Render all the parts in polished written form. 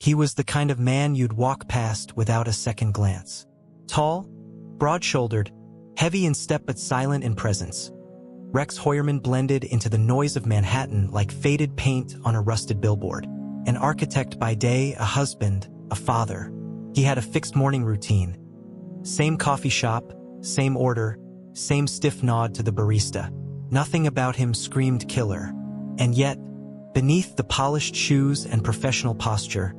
He was the kind of man you'd walk past without a second glance. Tall, broad-shouldered, heavy in step but silent in presence, Rex Heuermann blended into the noise of Manhattan like faded paint on a rusted billboard. An architect by day, a husband, a father. He had a fixed morning routine. Same coffee shop, same order, same stiff nod to the barista. Nothing about him screamed killer. And yet, beneath the polished shoes and professional posture,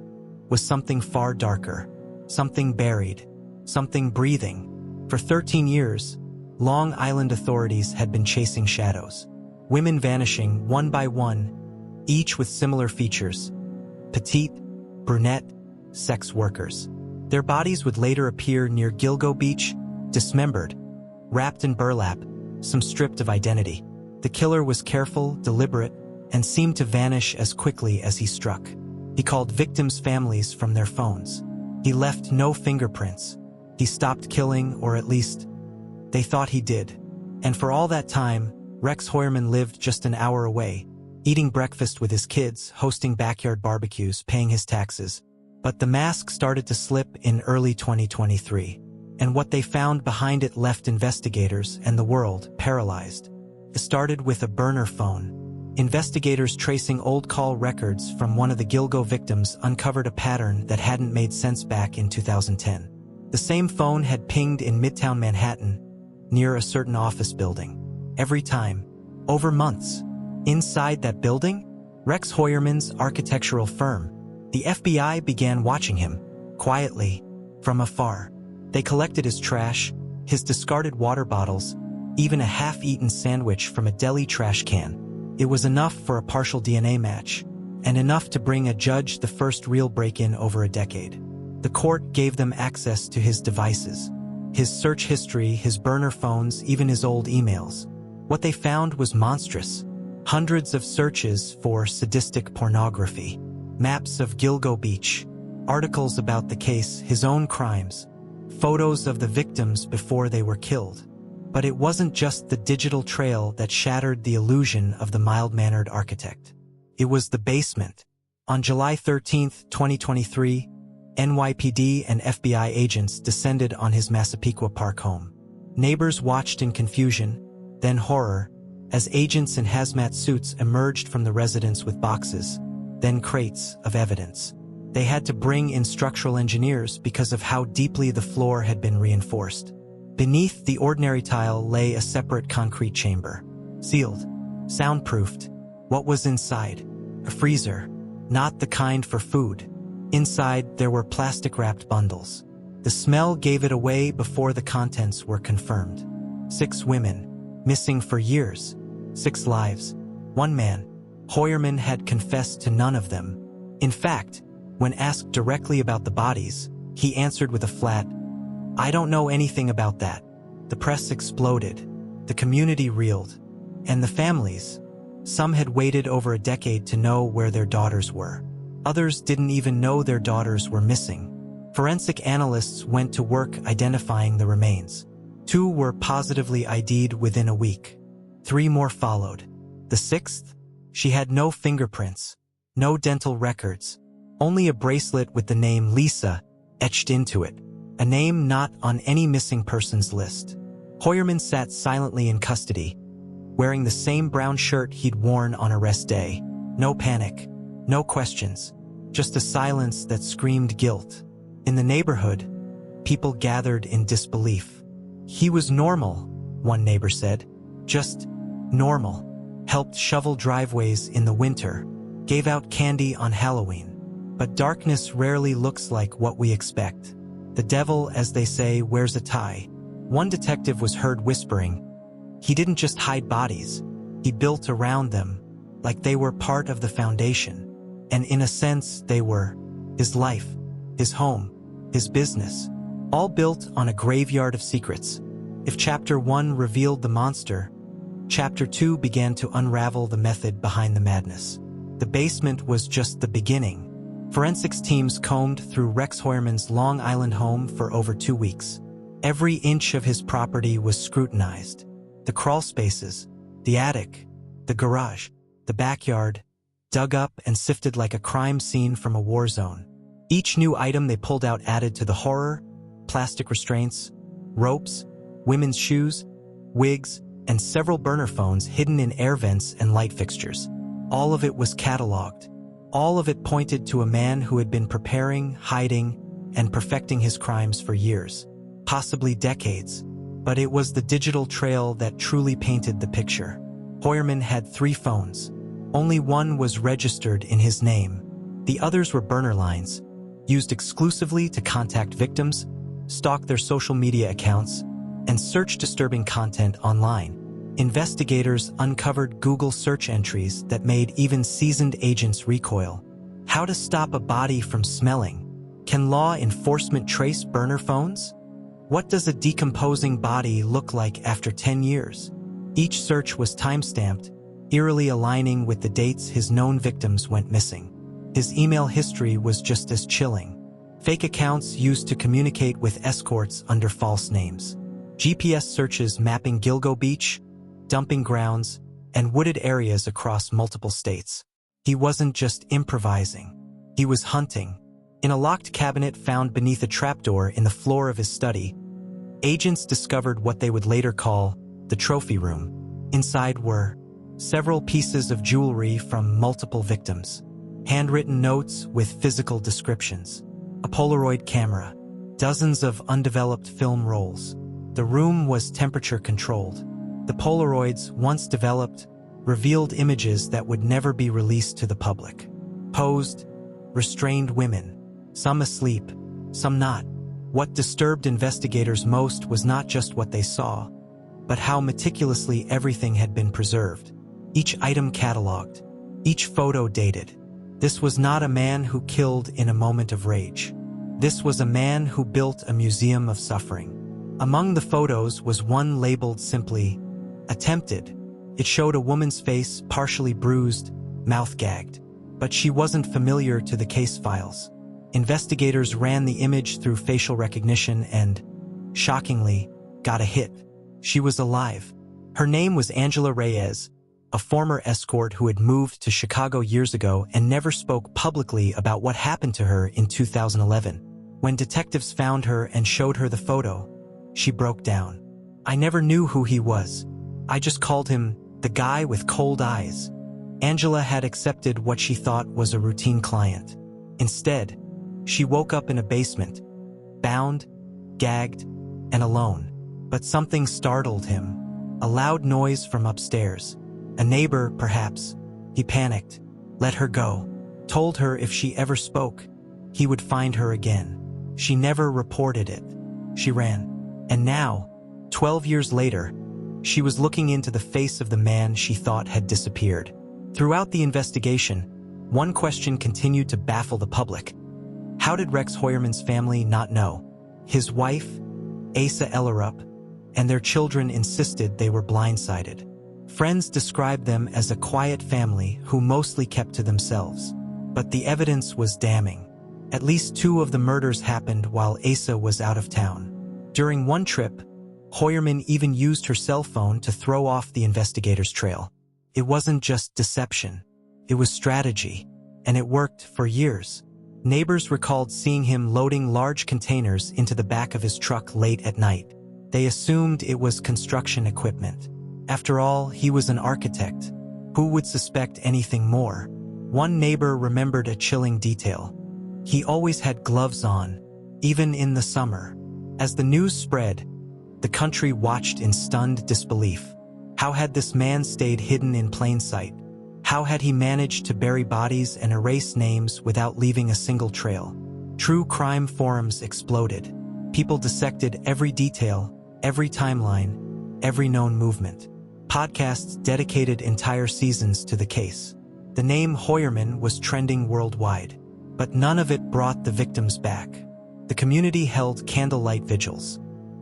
was something far darker. Something buried. Something breathing. For 13 years, Long Island authorities had been chasing shadows. Women vanishing one by one, each with similar features. Petite, brunette, sex workers. Their bodies would later appear near Gilgo Beach, dismembered, wrapped in burlap, some stripped of identity. The killer was careful, deliberate, and seemed to vanish as quickly as he struck. He called victims' families from their phones. He left no fingerprints. He stopped killing, or at least, they thought he did. And for all that time, Rex Heuermann lived just an hour away, eating breakfast with his kids, hosting backyard barbecues, paying his taxes. But the mask started to slip in early 2023, and what they found behind it left investigators and the world paralyzed. It started with a burner phone. Investigators tracing old call records from one of the Gilgo victims uncovered a pattern that hadn't made sense back in 2010. The same phone had pinged in Midtown Manhattan, near a certain office building. Every time, over months. Inside that building, Rex Heuermann's architectural firm, the FBI began watching him, quietly, from afar. They collected his trash, his discarded water bottles, even a half-eaten sandwich from a deli trash can. It was enough for a partial DNA match, and enough to bring a judge the first real break-in over a decade. The court gave them access to his devices. His search history, his burner phones, even his old emails. What they found was monstrous. Hundreds of searches for sadistic pornography. Maps of Gilgo Beach. Articles about the case, his own crimes. Photos of the victims before they were killed. But it wasn't just the digital trail that shattered the illusion of the mild-mannered architect. It was the basement. On July 13, 2023, NYPD and FBI agents descended on his Massapequa Park home. Neighbors watched in confusion, then horror, as agents in hazmat suits emerged from the residence with boxes, then crates of evidence. They had to bring in structural engineers because of how deeply the floor had been reinforced. Beneath the ordinary tile lay a separate concrete chamber, sealed, soundproofed. What was inside? A freezer, not the kind for food. Inside, there were plastic-wrapped bundles. The smell gave it away before the contents were confirmed. 6 women, missing for years. 6 lives. 1 man. Heuermann had confessed to none of them. In fact, when asked directly about the bodies, he answered with a flat, "I don't know anything about that." The press exploded. The community reeled. And the families. Some had waited over a decade to know where their daughters were. Others didn't even know their daughters were missing. Forensic analysts went to work identifying the remains. 2 were positively ID'd within a week. 3 more followed. The 6th? She had no fingerprints, no dental records, only a bracelet with the name Lisa etched into it, a name not on any missing persons list. Heuermann sat silently in custody, wearing the same brown shirt he'd worn on arrest day. No panic, no questions, just a silence that screamed guilt. In the neighborhood, people gathered in disbelief. He was normal, one neighbor said. Just normal. Helped shovel driveways in the winter, gave out candy on Halloween. But darkness rarely looks like what we expect. The devil, as they say, wears a tie. One detective was heard whispering, "He didn't just hide bodies, he built around them, like they were part of the foundation. And in a sense, they were. His life, his home, his business, all built on a graveyard of secrets." If Chapter 1 revealed the monster, Chapter 2 began to unravel the method behind the madness. The basement was just the beginning. Forensics teams combed through Rex Heuermann's Long Island home for over 2 weeks. Every inch of his property was scrutinized. The crawl spaces, the attic, the garage, the backyard, dug up and sifted like a crime scene from a war zone. Each new item they pulled out added to the horror: plastic restraints, ropes, women's shoes, wigs, and several burner phones hidden in air vents and light fixtures. All of it was cataloged. All of it pointed to a man who had been preparing, hiding, and perfecting his crimes for years, possibly decades. But it was the digital trail that truly painted the picture. Heuermann had 3 phones. Only one was registered in his name. The others were burner lines, used exclusively to contact victims, stalk their social media accounts, and search disturbing content online. Investigators uncovered Google search entries that made even seasoned agents recoil. How to stop a body from smelling? Can law enforcement trace burner phones? What does a decomposing body look like after 10 years? Each search was time-stamped, eerily aligning with the dates his known victims went missing. His email history was just as chilling. Fake accounts used to communicate with escorts under false names. GPS searches mapping Gilgo Beach, dumping grounds, and wooded areas across multiple states. He wasn't just improvising. He was hunting. In a locked cabinet found beneath a trapdoor in the floor of his study, agents discovered what they would later call the trophy room. Inside were several pieces of jewelry from multiple victims, handwritten notes with physical descriptions, a Polaroid camera, dozens of undeveloped film rolls. The room was temperature-controlled. The Polaroids, once developed, revealed images that would never be released to the public. Posed, restrained women, some asleep, some not. What disturbed investigators most was not just what they saw, but how meticulously everything had been preserved. Each item cataloged, each photo dated. This was not a man who killed in a moment of rage. This was a man who built a museum of suffering. Among the photos was one labeled simply, "Attempted." It showed a woman's face partially bruised, mouth gagged. But she wasn't familiar to the case files. Investigators ran the image through facial recognition and, shockingly, got a hit. She was alive. Her name was Angela Reyes, a former escort who had moved to Chicago years ago and never spoke publicly about what happened to her in 2011. When detectives found her and showed her the photo, she broke down. "I never knew who he was. I just called him the guy with cold eyes." Angela had accepted what she thought was a routine client. Instead, she woke up in a basement, bound, gagged, and alone. But something startled him. A loud noise from upstairs. A neighbor, perhaps. He panicked, let her go, told her if she ever spoke, he would find her again. She never reported it. She ran. And now, 12 years later, she was looking into the face of the man she thought had disappeared. Throughout the investigation, one question continued to baffle the public. How did Rex Heuermann's family not know? His wife, Asa Ellerup, and their children insisted they were blindsided. Friends described them as a quiet family who mostly kept to themselves. But the evidence was damning. At least 2 of the murders happened while Asa was out of town. During one trip, Heuermann even used her cell phone to throw off the investigators' trail. It wasn't just deception. It was strategy. And it worked for years. Neighbors recalled seeing him loading large containers into the back of his truck late at night. They assumed it was construction equipment. After all, he was an architect. Who would suspect anything more? One neighbor remembered a chilling detail. He always had gloves on, even in the summer. As the news spread, the country watched in stunned disbelief. How had this man stayed hidden in plain sight? How had he managed to bury bodies and erase names without leaving a single trail? True crime forums exploded. People dissected every detail, every timeline, every known movement. Podcasts dedicated entire seasons to the case. The name Heuermann was trending worldwide, but none of it brought the victims back. The community held candlelight vigils.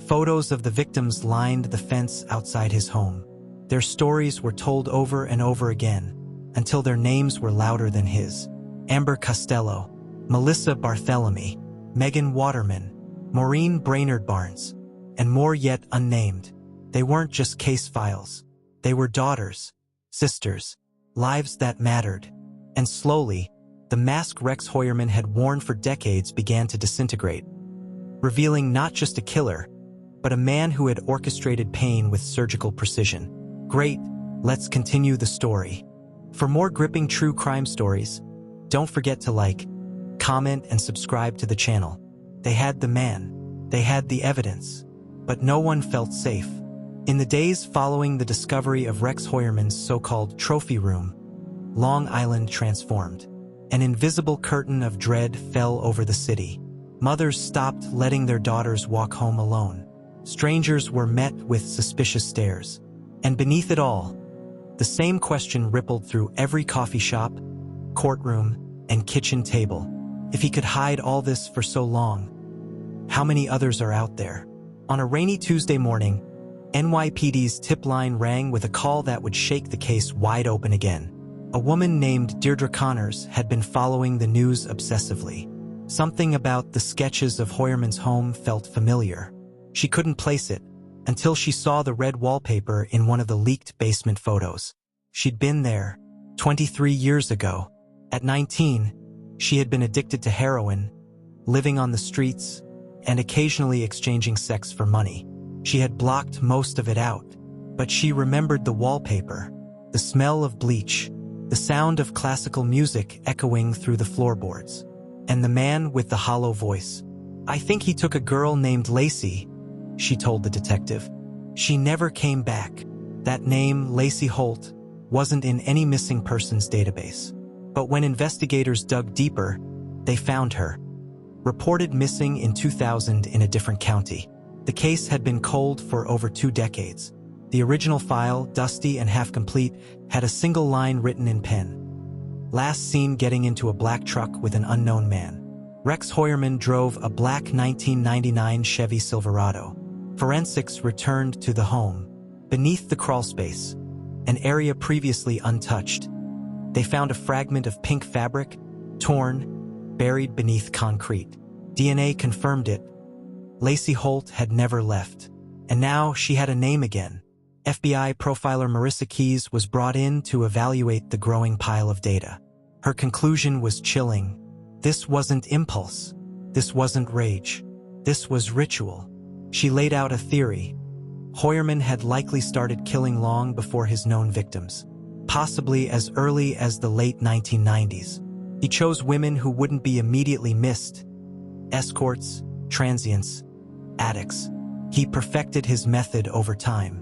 Photos of the victims lined the fence outside his home. Their stories were told over and over again, until their names were louder than his. Amber Costello, Melissa Barthélemy, Megan Waterman, Maureen Brainerd Barnes, and more yet unnamed. They weren't just case files. They were daughters, sisters, lives that mattered. And slowly, the mask Rex Heuermann had worn for decades began to disintegrate, revealing not just a killer, but a man who had orchestrated pain with surgical precision. Great, let's continue the story. For more gripping true crime stories, don't forget to like, comment, and subscribe to the channel. They had the man, they had the evidence, but no one felt safe. In the days following the discovery of Rex Heuermann's so-called trophy room, Long Island transformed. An invisible curtain of dread fell over the city. Mothers stopped letting their daughters walk home alone. Strangers were met with suspicious stares. And beneath it all, the same question rippled through every coffee shop, courtroom, and kitchen table. If he could hide all this for so long, how many others are out there? On a rainy Tuesday morning, NYPD's tip line rang with a call that would shake the case wide open again. A woman named Deirdre Connors had been following the news obsessively. Something about the sketches of Heuermann's home felt familiar. She couldn't place it until she saw the red wallpaper in one of the leaked basement photos. She'd been there 23 years ago. At 19, she had been addicted to heroin, living on the streets, and occasionally exchanging sex for money. She had blocked most of it out, but she remembered the wallpaper, the smell of bleach, the sound of classical music echoing through the floorboards, and the man with the hollow voice. "I think he took a girl named Lacey," she told the detective. "She never came back." That name, Lacey Holt, wasn't in any missing persons database. But when investigators dug deeper, they found her. Reported missing in 2000 in a different county. The case had been cold for over 2 decades. The original file, dusty and half-complete, had a single line written in pen. "Last seen getting into a black truck with an unknown man." Rex Heuermann drove a black 1999 Chevy Silverado. Forensics returned to the home. Beneath the crawlspace, an area previously untouched, they found a fragment of pink fabric, torn, buried beneath concrete. DNA confirmed it. Lacey Holt had never left. And now she had a name again. FBI profiler Marissa Keyes was brought in to evaluate the growing pile of data. Her conclusion was chilling. This wasn't impulse. This wasn't rage. This was ritual. She laid out a theory. Heuermann had likely started killing long before his known victims, possibly as early as the late 1990s. He chose women who wouldn't be immediately missed: escorts, transients, addicts. He perfected his method over time.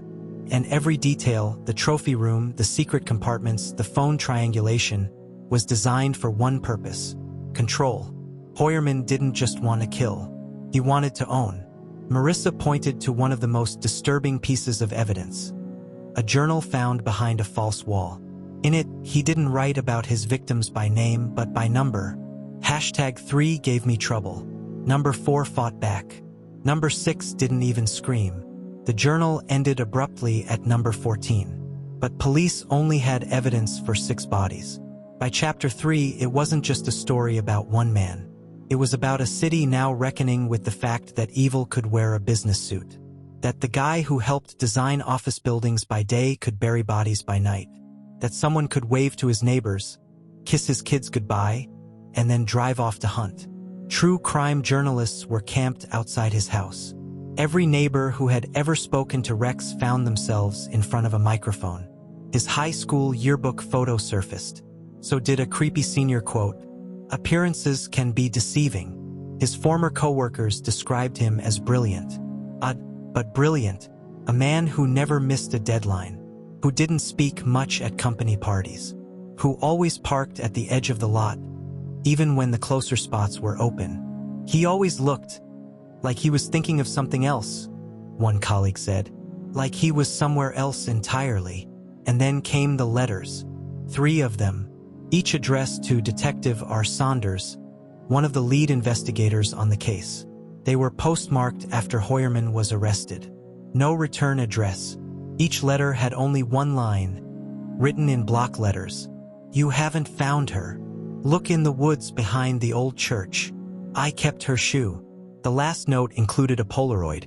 And every detail, the trophy room, the secret compartments, the phone triangulation, was designed for one purpose: control. Heuermann didn't just want to kill. He wanted to own. Marissa pointed to one of the most disturbing pieces of evidence: a journal found behind a false wall. In it, he didn't write about his victims by name but by number. #3 gave me trouble. Number 4 fought back. Number 6 didn't even scream. The journal ended abruptly at number 14. But police only had evidence for 6 bodies. By chapter 3, it wasn't just a story about one man. It was about a city now reckoning with the fact that evil could wear a business suit. That the guy who helped design office buildings by day could bury bodies by night. That someone could wave to his neighbors, kiss his kids goodbye, and then drive off to hunt. True crime journalists were camped outside his house. Every neighbor who had ever spoken to Rex found themselves in front of a microphone. His high school yearbook photo surfaced. So did a creepy senior quote: "Appearances can be deceiving." His former co-workers described him as brilliant. Odd, but brilliant. A man who never missed a deadline. Who didn't speak much at company parties. Who always parked at the edge of the lot, even when the closer spots were open. He always looked like he was thinking of something else, one colleague said. Like he was somewhere else entirely. And then came the letters. 3 of them, each addressed to Detective R. Saunders, one of the lead investigators on the case. They were postmarked after Heuermann was arrested. No return address. Each letter had only one line, written in block letters: "You haven't found her. Look in the woods behind the old church. I kept her shoe." The last note included a Polaroid.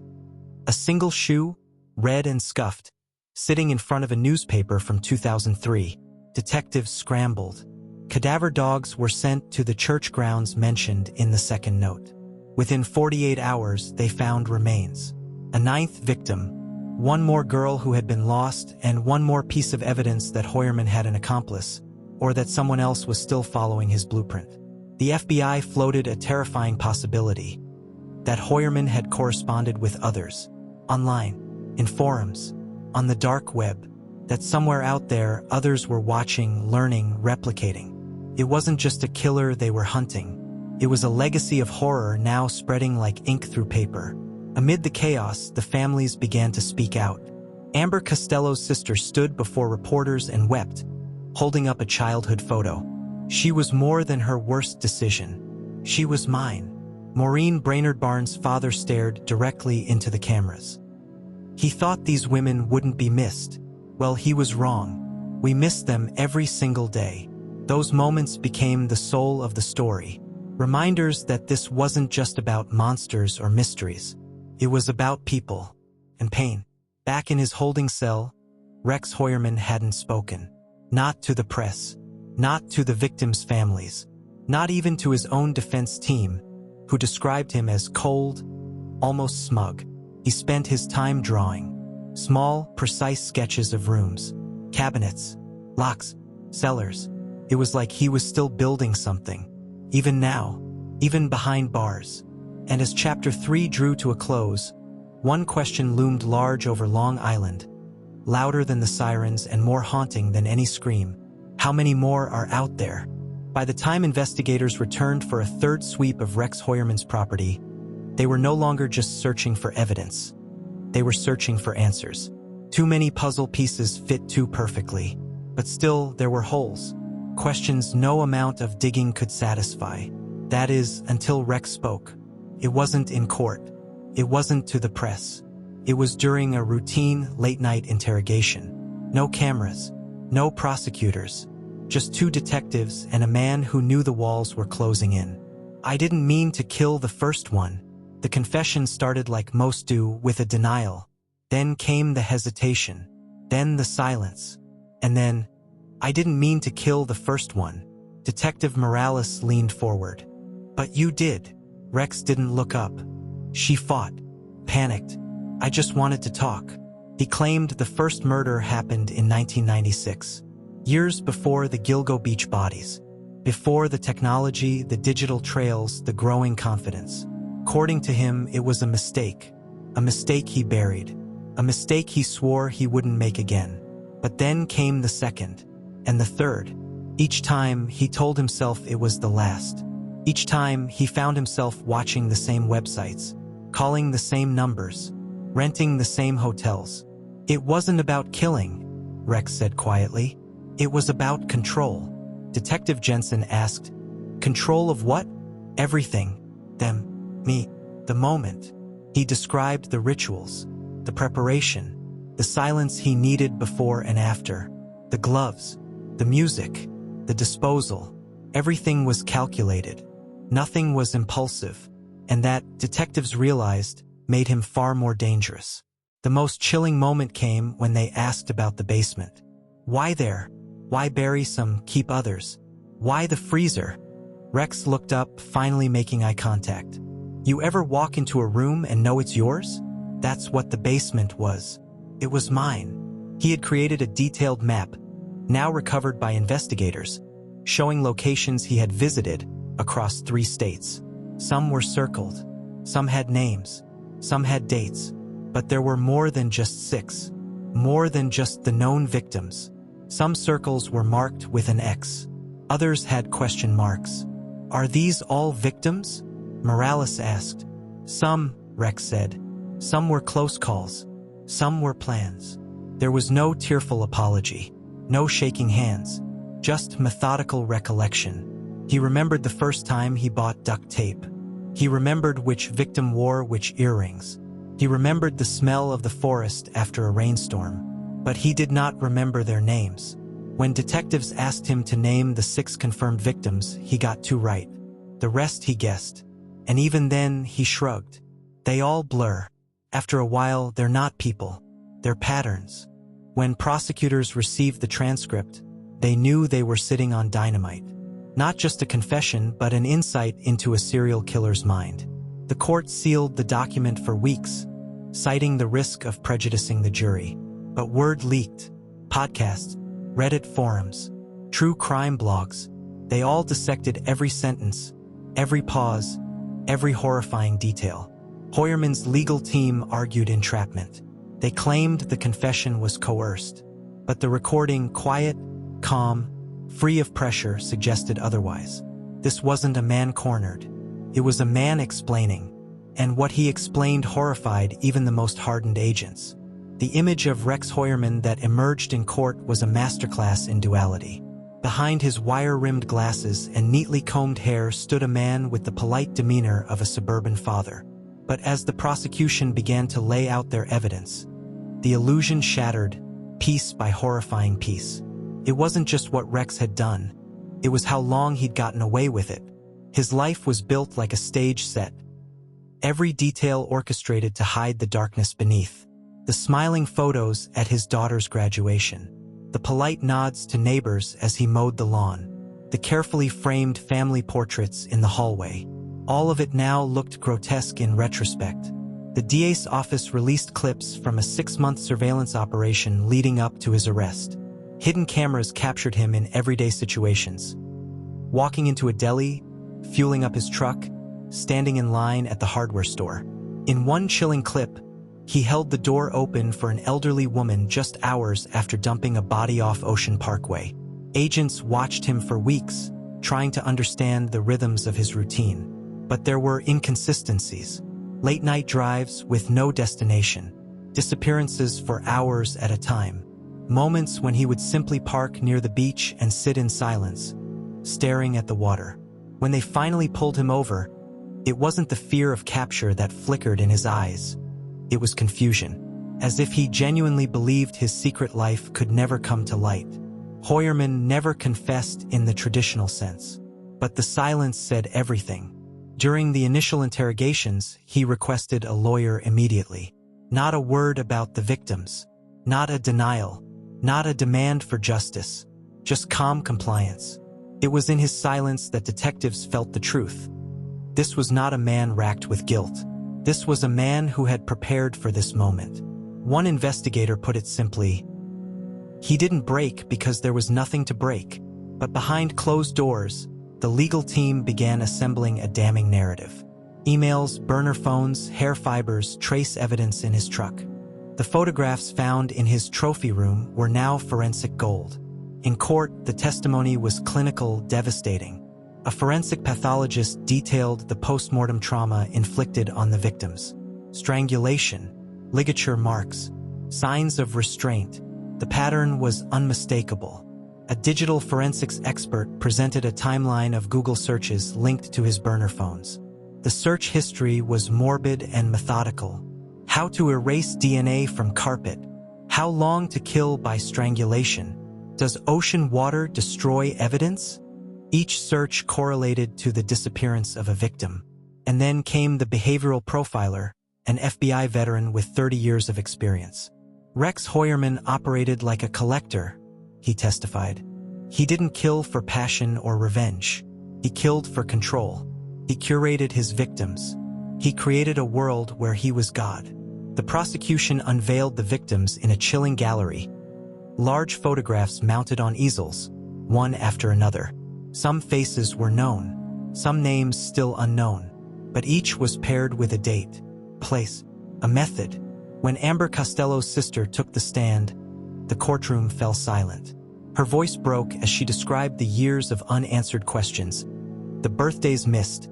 A single shoe, red and scuffed, sitting in front of a newspaper from 2003. Detectives scrambled. Cadaver dogs were sent to the church grounds mentioned in the second note. Within 48 hours, they found remains. A ninth victim, one more girl who had been lost, and one more piece of evidence that Heuermann had an accomplice, or that someone else was still following his blueprint. The FBI floated a terrifying possibility that Heuermann had corresponded with others, online, in forums, on the dark web, that somewhere out there others were watching, learning, replicating. It wasn't just a killer they were hunting. It was a legacy of horror now spreading like ink through paper. Amid the chaos, the families began to speak out. Amber Costello's sister stood before reporters and wept, holding up a childhood photo. She was more than her worst decision. She was mine. Maureen Brainerd Barnes' father stared directly into the cameras. He thought these women wouldn't be missed. Well, he was wrong. We missed them every single day. Those moments became the soul of the story. Reminders that this wasn't just about monsters or mysteries. It was about people and pain. Back in his holding cell, Rex Heuermann hadn't spoken. Not to the press, not to the victims' families, not even to his own defense team, who described him as cold, almost smug. He spent his time drawing small, precise sketches of rooms, cabinets, locks, cellars. It was like he was still building something, even now, even behind bars. And as Chapter 3 drew to a close, one question loomed large over Long Island, louder than the sirens and more haunting than any scream. How many more are out there? By the time investigators returned for a third sweep of Rex Heuermann's property, they were no longer just searching for evidence. They were searching for answers. Too many puzzle pieces fit too perfectly. But still, there were holes. Questions no amount of digging could satisfy. That is, until Rex spoke. It wasn't in court. It wasn't to the press. It was during a routine late-night interrogation. No cameras, no prosecutors, just two detectives and a man who knew the walls were closing in. I didn't mean to kill the first one. The confession started like most do, with a denial. Then came the hesitation. Then the silence. And then, I didn't mean to kill the first one. Detective Morales leaned forward. But you did. Rex didn't look up. She fought, panicked. I just wanted to talk. He claimed the first murder happened in 1996, years before the Gilgo Beach bodies, before the technology, the digital trails, the growing confidence. According to him, it was a mistake he buried, a mistake he swore he wouldn't make again. But then came the second, and the third. Each time, he told himself it was the last. Each time, he found himself watching the same websites, calling the same numbers, renting the same hotels. It wasn't about killing, Rex said quietly. It was about control. Detective Jensen asked, control of what? Everything. Them. Me. The moment. He described the rituals, the preparation, the silence he needed before and after, the gloves, the music, the disposal. Everything was calculated. Nothing was impulsive. And that, detectives realized, made him far more dangerous. The most chilling moment came when they asked about the basement. Why there? Why bury some, keep others? Why the freezer? Rex looked up, finally making eye contact. You ever walk into a room and know it's yours? That's what the basement was. It was mine. He had created a detailed map, now recovered by investigators, showing locations he had visited across 3 states. Some were circled. Some had names. Some had dates. But there were more than just 6. More than just the known victims. Some circles were marked with an X. Others had question marks. Are these all victims? Morales asked. Some, Rex said. Some were close calls. Some were plans. There was no tearful apology. No shaking hands. Just methodical recollection. He remembered the first time he bought duct tape. He remembered which victim wore which earrings. He remembered the smell of the forest after a rainstorm. But he did not remember their names. When detectives asked him to name the 6 confirmed victims, he got 2 right. The rest he guessed. And even then, he shrugged. They all blur. After a while, they're not people. They're patterns. When prosecutors received the transcript, they knew they were sitting on dynamite. Not just a confession, but an insight into a serial killer's mind. The court sealed the document for weeks, citing the risk of prejudicing the jury. But word leaked. Podcasts, Reddit forums, true crime blogs, they all dissected every sentence, every pause, every horrifying detail. Heuermann's legal team argued entrapment. They claimed the confession was coerced, but the recording, quiet, calm, free of pressure, suggested otherwise. This wasn't a man cornered. It was a man explaining, and what he explained horrified even the most hardened agents. The image of Rex Heuermann that emerged in court was a masterclass in duality. Behind his wire-rimmed glasses and neatly combed hair stood a man with the polite demeanor of a suburban father. But as the prosecution began to lay out their evidence, the illusion shattered, piece by horrifying piece. It wasn't just what Rex had done, it was how long he'd gotten away with it. His life was built like a stage set, every detail orchestrated to hide the darkness beneath. The smiling photos at his daughter's graduation, the polite nods to neighbors as he mowed the lawn, the carefully framed family portraits in the hallway. All of it now looked grotesque in retrospect. The DA's office released clips from a 6-month surveillance operation leading up to his arrest. Hidden cameras captured him in everyday situations. Walking into a deli, fueling up his truck, standing in line at the hardware store. In one chilling clip, he held the door open for an elderly woman just hours after dumping a body off Ocean Parkway. Agents watched him for weeks, trying to understand the rhythms of his routine. But there were inconsistencies. Late-night drives with no destination, disappearances for hours at a time, moments when he would simply park near the beach and sit in silence, staring at the water. When they finally pulled him over, it wasn't the fear of capture that flickered in his eyes. It was confusion, as if he genuinely believed his secret life could never come to light. Heuermann never confessed in the traditional sense, but the silence said everything. During the initial interrogations, he requested a lawyer immediately. Not a word about the victims, not a denial, not a demand for justice, just calm compliance. It was in his silence that detectives felt the truth. This was not a man racked with guilt. This was a man who had prepared for this moment. One investigator put it simply, he didn't break because there was nothing to break. But behind closed doors, the legal team began assembling a damning narrative. Emails, burner phones, hair fibers, trace evidence in his truck. The photographs found in his trophy room were now forensic gold. In court, the testimony was clinical, devastating. A forensic pathologist detailed the post-mortem trauma inflicted on the victims. Strangulation, ligature marks, signs of restraint. The pattern was unmistakable. A digital forensics expert presented a timeline of Google searches linked to his burner phones. The search history was morbid and methodical. How to erase DNA from carpet. How long to kill by strangulation. Does ocean water destroy evidence? Each search correlated to the disappearance of a victim. And then came the behavioral profiler, an FBI veteran with 30 years of experience. Rex Heuermann operated like a collector, he testified. He didn't kill for passion or revenge. He killed for control. He curated his victims. He created a world where he was God. The prosecution unveiled the victims in a chilling gallery. Large photographs mounted on easels, one after another. Some faces were known, some names still unknown, but each was paired with a date, place, a method. When Amber Costello's sister took the stand, the courtroom fell silent. Her voice broke as she described the years of unanswered questions, the birthdays missed,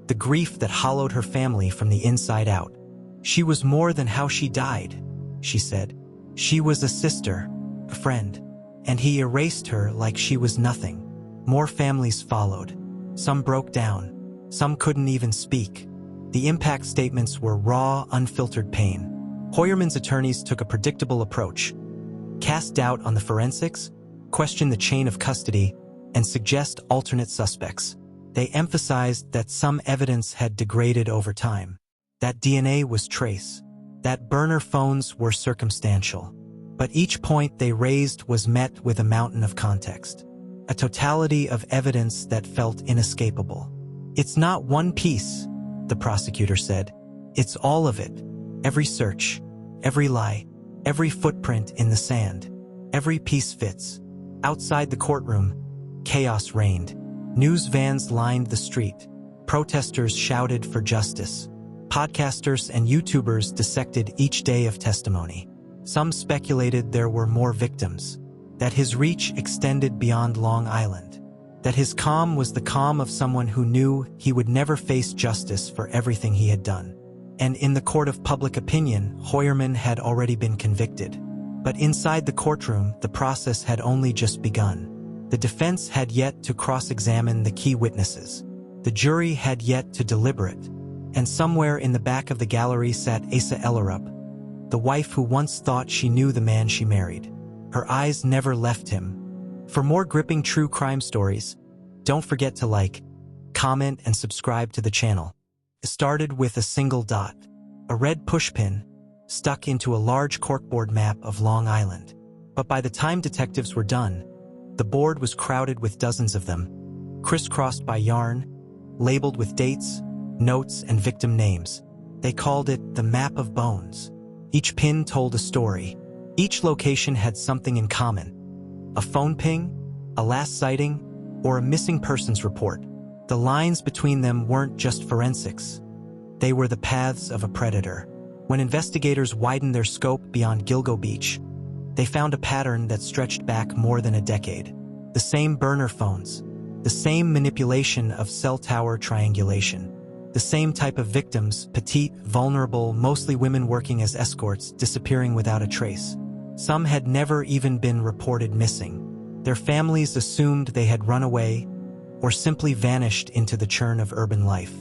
the grief that hollowed her family from the inside out. She was more than how she died, she said. She was a sister, a friend, and he erased her like she was nothing. More families followed. Some broke down. Some couldn't even speak. The impact statements were raw, unfiltered pain. Heuermann's attorneys took a predictable approach. Cast doubt on the forensics, question the chain of custody, and suggest alternate suspects. They emphasized that some evidence had degraded over time, that DNA was trace, that burner phones were circumstantial. But each point they raised was met with a mountain of context. a totality of evidence that felt inescapable. "It's not one piece," the prosecutor said. "It's all of it. Every search, every lie, every footprint in the sand. Every piece fits." Outside the courtroom, chaos reigned. News vans lined the street. Protesters shouted for justice. Podcasters and YouTubers dissected each day of testimony. Some speculated there were more victims, that his reach extended beyond Long Island, that his calm was the calm of someone who knew he would never face justice for everything he had done. And in the court of public opinion, Heuermann had already been convicted. But inside the courtroom, the process had only just begun. The defense had yet to cross-examine the key witnesses. The jury had yet to deliberate. And somewhere in the back of the gallery sat Asa Ellerup, the wife who once thought she knew the man she married. Her eyes never left him. For more gripping true crime stories, don't forget to like, comment, and subscribe to the channel. It started with a single dot, a red pushpin, stuck into a large corkboard map of Long Island. But by the time detectives were done, the board was crowded with dozens of them, crisscrossed by yarn, labeled with dates, notes, and victim names. They called it the Map of Bones. Each pin told a story. Each location had something in common: a phone ping, a last sighting, or a missing persons report. The lines between them weren't just forensics. They were the paths of a predator. When investigators widened their scope beyond Gilgo Beach, they found a pattern that stretched back more than a decade. The same burner phones, the same manipulation of cell tower triangulation, the same type of victims, petite, vulnerable, mostly women working as escorts, disappearing without a trace. Some had never even been reported missing. Their families assumed they had run away or simply vanished into the churn of urban life.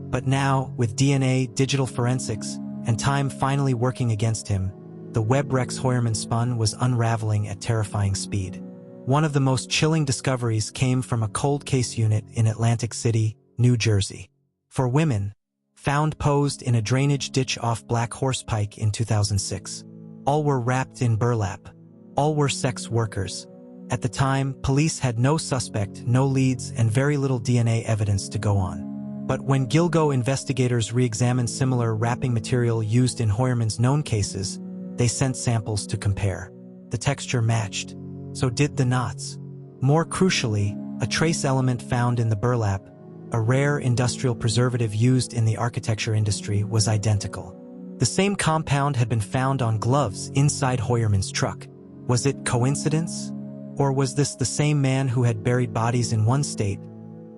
But now, with DNA, digital forensics, and time finally working against him, the web Rex Heuermann spun was unraveling at terrifying speed. One of the most chilling discoveries came from a cold case unit in Atlantic City, New Jersey. For women, found posed in a drainage ditch off Black Horse Pike in 2006. All were wrapped in burlap. All were sex workers. At the time, police had no suspect, no leads, and very little DNA evidence to go on. But when Gilgo investigators re-examined similar wrapping material used in Heuermann's known cases, they sent samples to compare. The texture matched. So did the knots. More crucially, a trace element found in the burlap, a rare industrial preservative used in the architecture industry, was identical. The same compound had been found on gloves inside Heuermann's truck. Was it coincidence? Or was this the same man who had buried bodies in one state,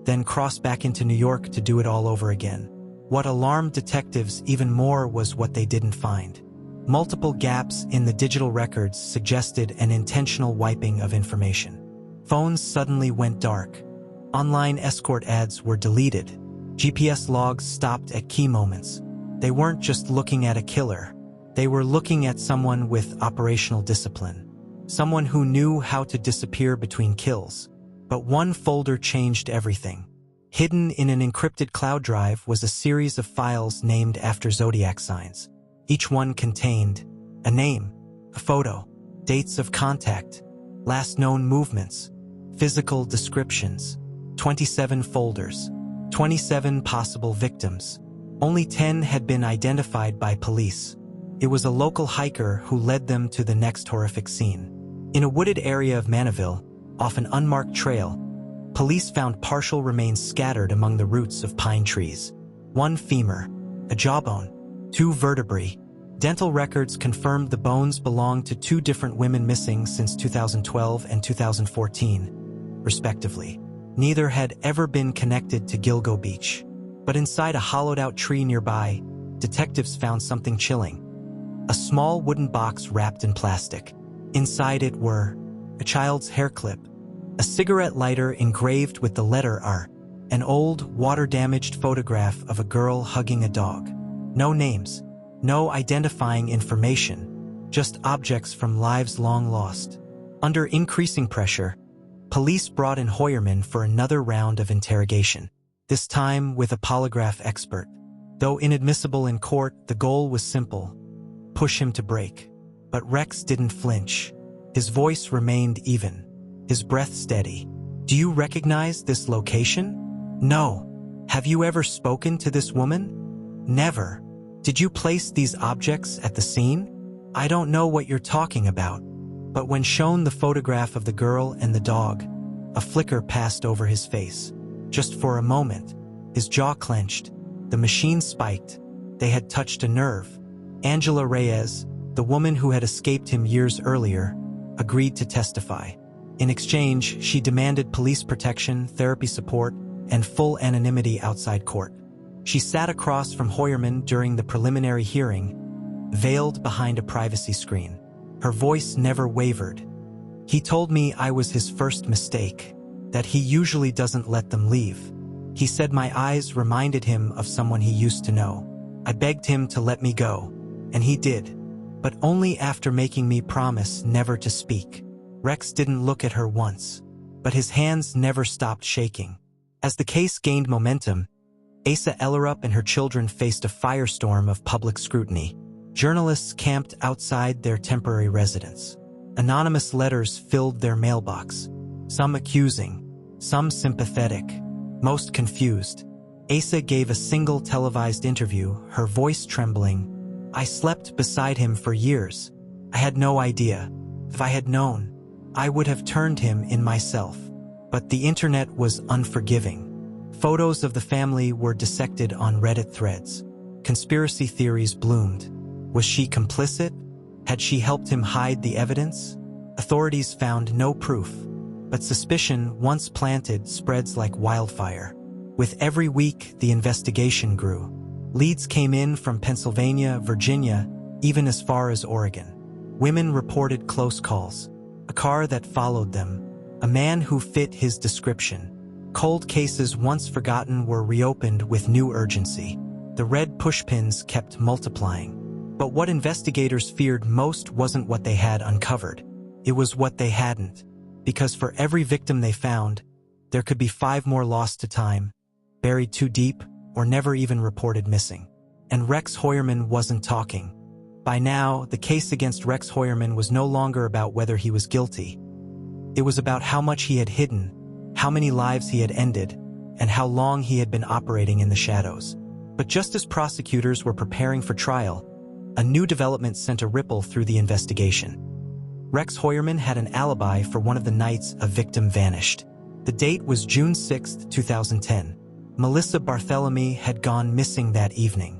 then crossed back into New York to do it all over again? What alarmed detectives even more was what they didn't find. Multiple gaps in the digital records suggested an intentional wiping of information. Phones suddenly went dark. Online escort ads were deleted. GPS logs stopped at key moments. They weren't just looking at a killer. They were looking at someone with operational discipline. Someone who knew how to disappear between kills. But one folder changed everything. Hidden in an encrypted cloud drive was a series of files named after zodiac signs. Each one contained a name, a photo, dates of contact, last known movements, physical descriptions. 27 folders, 27 possible victims. Only 10 had been identified by police. It was a local hiker who led them to the next horrific scene. In a wooded area of Manaville, off an unmarked trail, police found partial remains scattered among the roots of pine trees. One femur, a jawbone, 2 vertebrae. Dental records confirmed the bones belonged to 2 different women missing since 2012 and 2014, respectively. Neither had ever been connected to Gilgo Beach. But inside a hollowed-out tree nearby, detectives found something chilling. A small wooden box wrapped in plastic. Inside it were a child's hair clip, a cigarette lighter engraved with the letter R, an old, water-damaged photograph of a girl hugging a dog. No names, no identifying information, just objects from lives long lost. Under increasing pressure, police brought in Heuermann for another round of interrogation, this time with a polygraph expert. Though inadmissible in court, the goal was simple: push him to break. But Rex didn't flinch. His voice remained even, his breath steady. Do you recognize this location? No. Have you ever spoken to this woman? Never. Did you place these objects at the scene? I don't know what you're talking about. But when shown the photograph of the girl and the dog, a flicker passed over his face. Just for a moment, his jaw clenched. The machine spiked. They had touched a nerve. Angela Reyes, the woman who had escaped him years earlier, agreed to testify. In exchange, she demanded police protection, therapy support, and full anonymity outside court. She sat across from Heuermann during the preliminary hearing, veiled behind a privacy screen. Her voice never wavered. He told me I was his first mistake, that he usually doesn't let them leave. He said my eyes reminded him of someone he used to know. I begged him to let me go, and he did, but only after making me promise never to speak. Rex didn't look at her once, but his hands never stopped shaking. As the case gained momentum, Asa Ellerup and her children faced a firestorm of public scrutiny. Journalists camped outside their temporary residence. Anonymous letters filled their mailbox, some accusing, some sympathetic, most confused. Asa gave a single televised interview, her voice trembling. I slept beside him for years. I had no idea. If I had known, I would have turned him in myself. But the internet was unforgiving. Photos of the family were dissected on Reddit threads. Conspiracy theories bloomed. Was she complicit? Had she helped him hide the evidence? Authorities found no proof, but suspicion, once planted, spreads like wildfire. With every week, the investigation grew. Leads came in from Pennsylvania, Virginia, even as far as Oregon. Women reported close calls, a car that followed them, a man who fit his description. Cold cases once forgotten were reopened with new urgency. The red pushpins kept multiplying. But what investigators feared most wasn't what they had uncovered. It was what they hadn't. Because for every victim they found, there could be 5 more lost to time, buried too deep, or never even reported missing. And Rex Heuermann wasn't talking. By now, the case against Rex Heuermann was no longer about whether he was guilty. It was about how much he had hidden, how many lives he had ended, and how long he had been operating in the shadows. But just as prosecutors were preparing for trial, a new development sent a ripple through the investigation. Rex Heuermann had an alibi for one of the nights a victim vanished. The date was June 6, 2010. Melissa Barthélemy had gone missing that evening.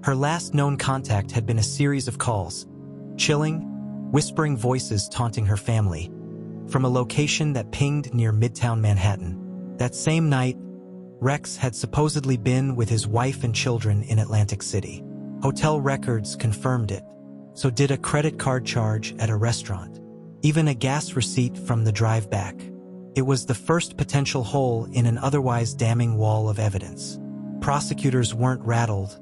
Her last known contact had been a series of calls, chilling, whispering voices taunting her family, from a location that pinged near Midtown Manhattan. That same night, Rex had supposedly been with his wife and children in Atlantic City. Hotel records confirmed it. So did a credit card charge at a restaurant. Even a gas receipt from the drive back. It was the first potential hole in an otherwise damning wall of evidence. Prosecutors weren't rattled,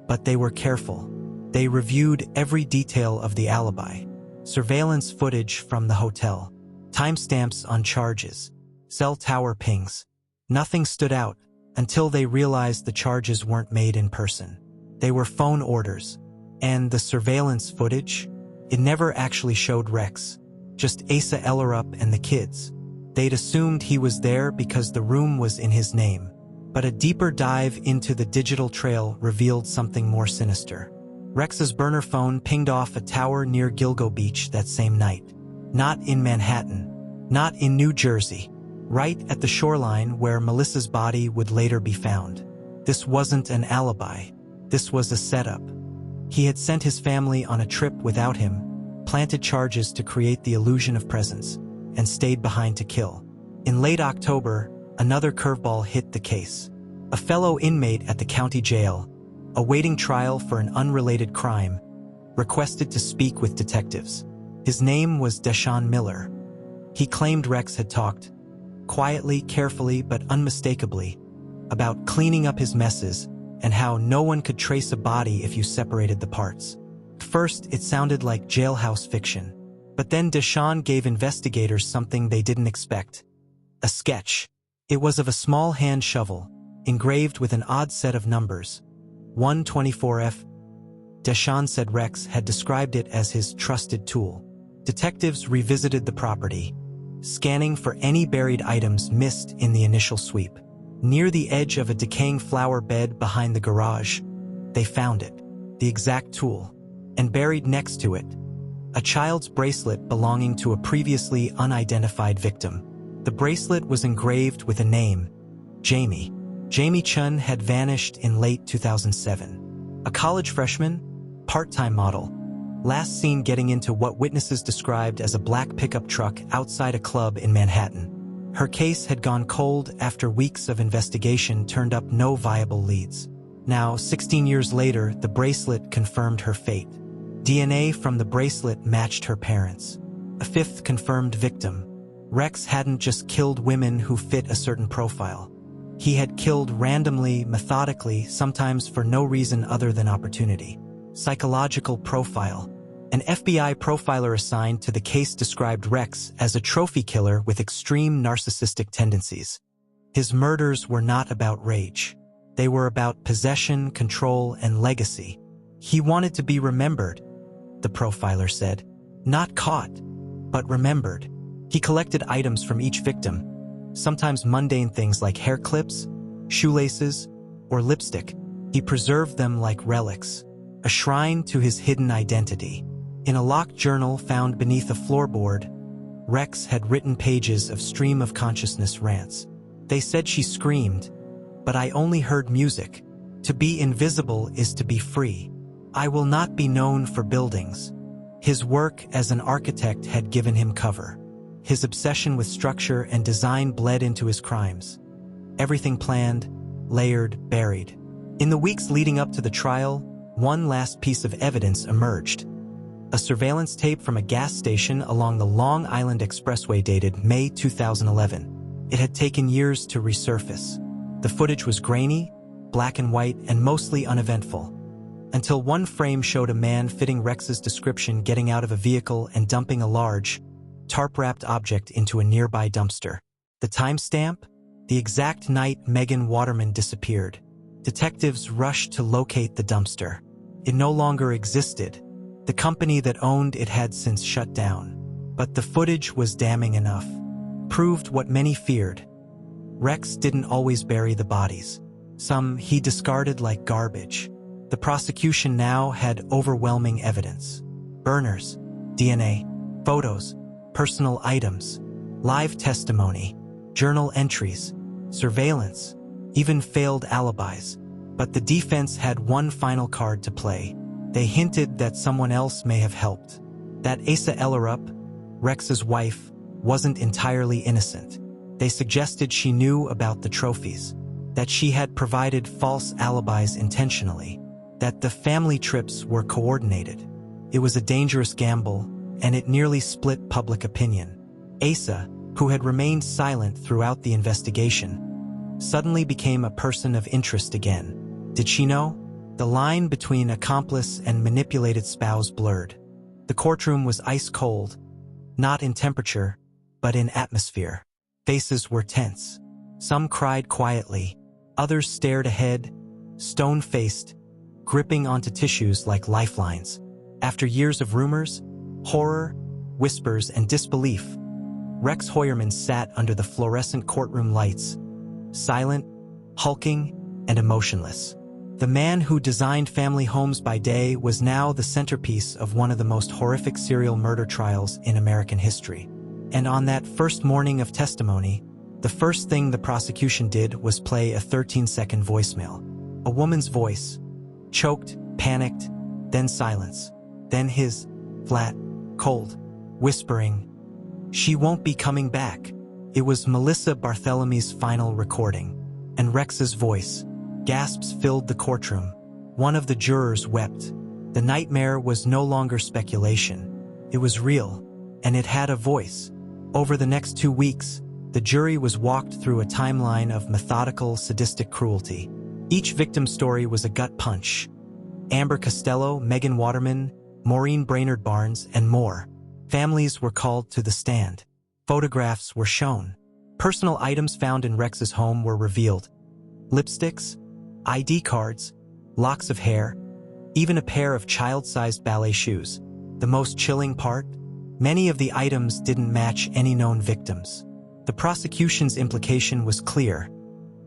but they were careful. They reviewed every detail of the alibi. Surveillance footage from the hotel. Timestamps on charges. Cell tower pings. Nothing stood out until they realized the charges weren't made in person. They were phone orders. And the surveillance footage? It never actually showed Rex. Just Asa Ellerup and the kids. They'd assumed he was there because the room was in his name. But a deeper dive into the digital trail revealed something more sinister. Rex's burner phone pinged off a tower near Gilgo Beach that same night. Not in Manhattan. Not in New Jersey. Right at the shoreline where Melissa's body would later be found. This wasn't an alibi. This was a setup. He had sent his family on a trip without him, planted charges to create the illusion of presence, and stayed behind to kill. In late October, another curveball hit the case. A fellow inmate at the county jail, awaiting trial for an unrelated crime, requested to speak with detectives. His name was Deshaun Miller. He claimed Rex had talked, quietly, carefully, but unmistakably, about cleaning up his messes and how no one could trace a body if you separated the parts. First, it sounded like jailhouse fiction. But then Deshaun gave investigators something they didn't expect. A sketch. It was of a small hand shovel, engraved with an odd set of numbers. 124F. Deshaun said Rex had described it as his trusted tool. Detectives revisited the property. scanning for any buried items missed in the initial sweep. Near the edge of a decaying flower bed behind the garage, they found it, the exact tool, and buried next to it, a child's bracelet belonging to a previously unidentified victim. The bracelet was engraved with a name, Jamie. Jamie Chun had vanished in late 2007. A college freshman, part-time model, last seen getting into what witnesses described as a black pickup truck outside a club in Manhattan. Her case had gone cold after weeks of investigation turned up no viable leads. Now, 16 years later, the bracelet confirmed her fate. DNA from the bracelet matched her parents. A fifth confirmed victim. Rex hadn't just killed women who fit a certain profile. He had killed randomly, methodically, sometimes for no reason other than opportunity. Psychological profile. An FBI profiler assigned to the case described Rex as a trophy killer with extreme narcissistic tendencies. His murders were not about rage. They were about possession, control, and legacy. He wanted to be remembered, the profiler said. Not caught, but remembered. He collected items from each victim, sometimes mundane things like hair clips, shoelaces, or lipstick. He preserved them like relics, a shrine to his hidden identity. In a locked journal found beneath a floorboard, Rex had written pages of stream of consciousness rants. They said she screamed, but I only heard music. To be invisible is to be free. I will not be known for buildings. His work as an architect had given him cover. His obsession with structure and design bled into his crimes. Everything planned, layered, buried. In the weeks leading up to the trial, one last piece of evidence emerged. A surveillance tape from a gas station along the Long Island Expressway dated May 2011. It had taken years to resurface. The footage was grainy, black and white, and mostly uneventful, until one frame showed a man fitting Rex's description getting out of a vehicle and dumping a large, tarp-wrapped object into a nearby dumpster. The timestamp? The exact night Megan Waterman disappeared. Detectives rushed to locate the dumpster. It no longer existed. The company that owned it had since shut down. But the footage was damning enough. Proved what many feared. Rex didn't always bury the bodies. Some he discarded like garbage. The prosecution now had overwhelming evidence. Burners, DNA, photos, personal items, live testimony, journal entries, surveillance, even failed alibis. But the defense had one final card to play. They hinted that someone else may have helped. That Asa Ellerup, Rex's wife, wasn't entirely innocent. They suggested she knew about the trophies, that she had provided false alibis intentionally, that the family trips were coordinated. It was a dangerous gamble, and it nearly split public opinion. Asa, who had remained silent throughout the investigation, suddenly became a person of interest again. Did she know? The line between accomplice and manipulated spouse blurred. The courtroom was ice cold, not in temperature, but in atmosphere. Faces were tense. Some cried quietly. Others stared ahead, stone-faced, gripping onto tissues like lifelines. After years of rumors, horror, whispers, and disbelief, Rex Heuermann sat under the fluorescent courtroom lights, silent, hulking, and emotionless. The man who designed family homes by day was now the centerpiece of one of the most horrific serial murder trials in American history. And on that first morning of testimony, the first thing the prosecution did was play a 13-second voicemail. A woman's voice, choked, panicked, then silence. Then his, flat, cold, whispering, "She won't be coming back." It was Melissa Barthelomew's final recording. And Rex's voice. Gasps filled the courtroom. One of the jurors wept. The nightmare was no longer speculation. It was real, and it had a voice. Over the next 2 weeks, the jury was walked through a timeline of methodical, sadistic cruelty. Each victim's story was a gut punch. Amber Costello, Megan Waterman, Maureen Brainerd Barnes, and more. Families were called to the stand. Photographs were shown. Personal items found in Rex's home were revealed. Lipsticks, ID cards, locks of hair, even a pair of child-sized ballet shoes. The most chilling part? Many of the items didn't match any known victims. The prosecution's implication was clear.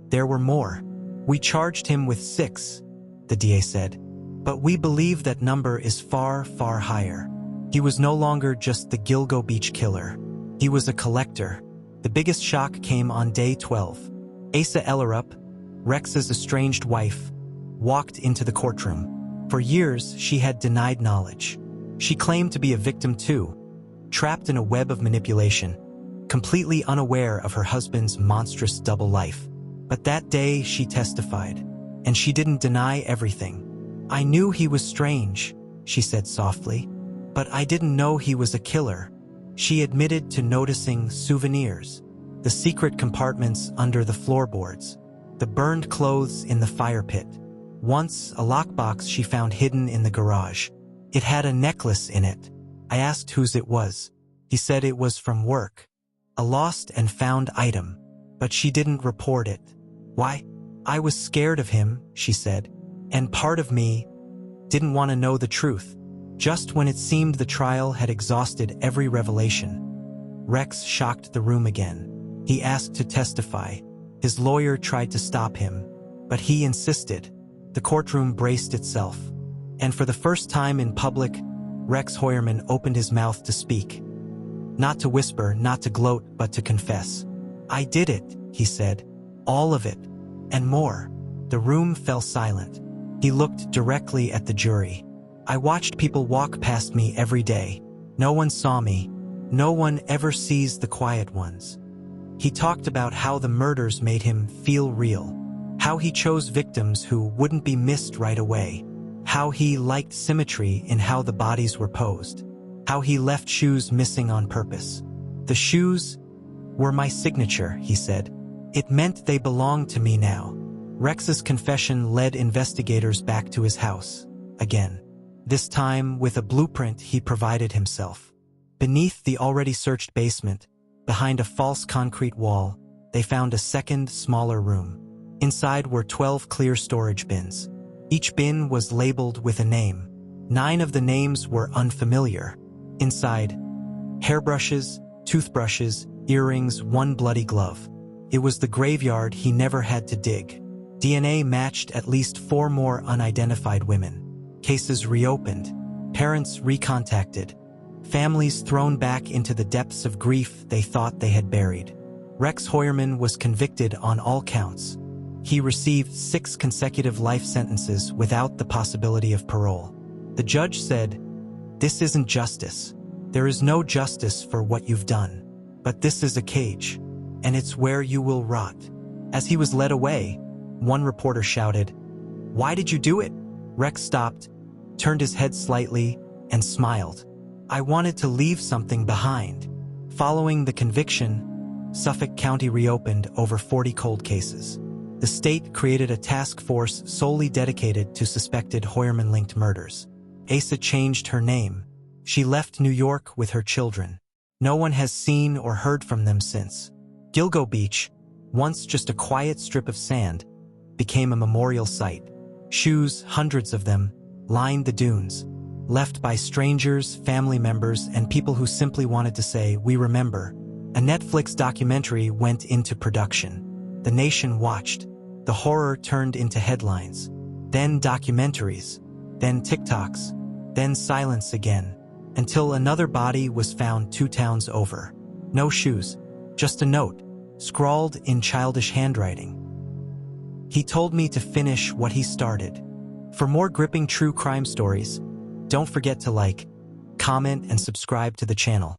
There were more. We charged him with 6, the DA said. But we believe that number is far, far higher. He was no longer just the Gilgo Beach killer. He was a collector. The biggest shock came on day 12. Asa Ellerup, Rex's estranged wife, walked into the courtroom. For years, she had denied knowledge. She claimed to be a victim too, trapped in a web of manipulation, completely unaware of her husband's monstrous double life. But that day, she testified, and she didn't deny everything. I knew he was strange, she said softly, but I didn't know he was a killer. She admitted to noticing souvenirs, the secret compartments under the floorboards, the burned clothes in the fire pit. Once, a lockbox she found hidden in the garage. It had a necklace in it. I asked whose it was. He said it was from work, a lost and found item, but she didn't report it. Why? I was scared of him, she said, and part of me didn't want to know the truth. Just when it seemed the trial had exhausted every revelation, Rex shocked the room again. He asked to testify. His lawyer tried to stop him, but he insisted. The courtroom braced itself, and for the first time in public, Rex Heuermann opened his mouth to speak. Not to whisper, not to gloat, but to confess. I did it, he said. All of it, and more. The room fell silent. He looked directly at the jury. I watched people walk past me every day. No one saw me. No one ever sees the quiet ones. He talked about how the murders made him feel real, how he chose victims who wouldn't be missed right away, how he liked symmetry in how the bodies were posed, how he left shoes missing on purpose. The shoes were my signature, he said. It meant they belonged to me now. Rex's confession led investigators back to his house, again. This time with a blueprint he provided himself. Beneath the already searched basement, behind a false concrete wall, they found a second, smaller room. Inside were 12 clear storage bins. Each bin was labeled with a name. 9 of the names were unfamiliar. Inside, hairbrushes, toothbrushes, earrings, 1 bloody glove. It was the graveyard he never had to dig. DNA matched at least 4 more unidentified women. Cases reopened. Parents recontacted. Families thrown back into the depths of grief they thought they had buried. Rex Heuermann was convicted on all counts. He received 6 consecutive life sentences without the possibility of parole. The judge said, "This isn't justice. There is no justice for what you've done. But this is a cage, and it's where you will rot." As he was led away, one reporter shouted, "Why did you do it?" Rex stopped, turned his head slightly, and smiled. "I wanted to leave something behind." Following the conviction, Suffolk County reopened over 40 cold cases. The state created a task force solely dedicated to suspected Heuermann-linked murders. Asa changed her name. She left New York with her children. No one has seen or heard from them since. Gilgo Beach, once just a quiet strip of sand, became a memorial site. Shoes, hundreds of them, lined the dunes, left by strangers, family members, and people who simply wanted to say, "We remember." A Netflix documentary went into production. The nation watched. The horror turned into headlines. Then documentaries. Then TikToks. Then silence again. Until another body was found 2 towns over. No shoes. Just a note, scrawled in childish handwriting. He told me to finish what he started. For more gripping true crime stories, don't forget to like, comment, and subscribe to the channel.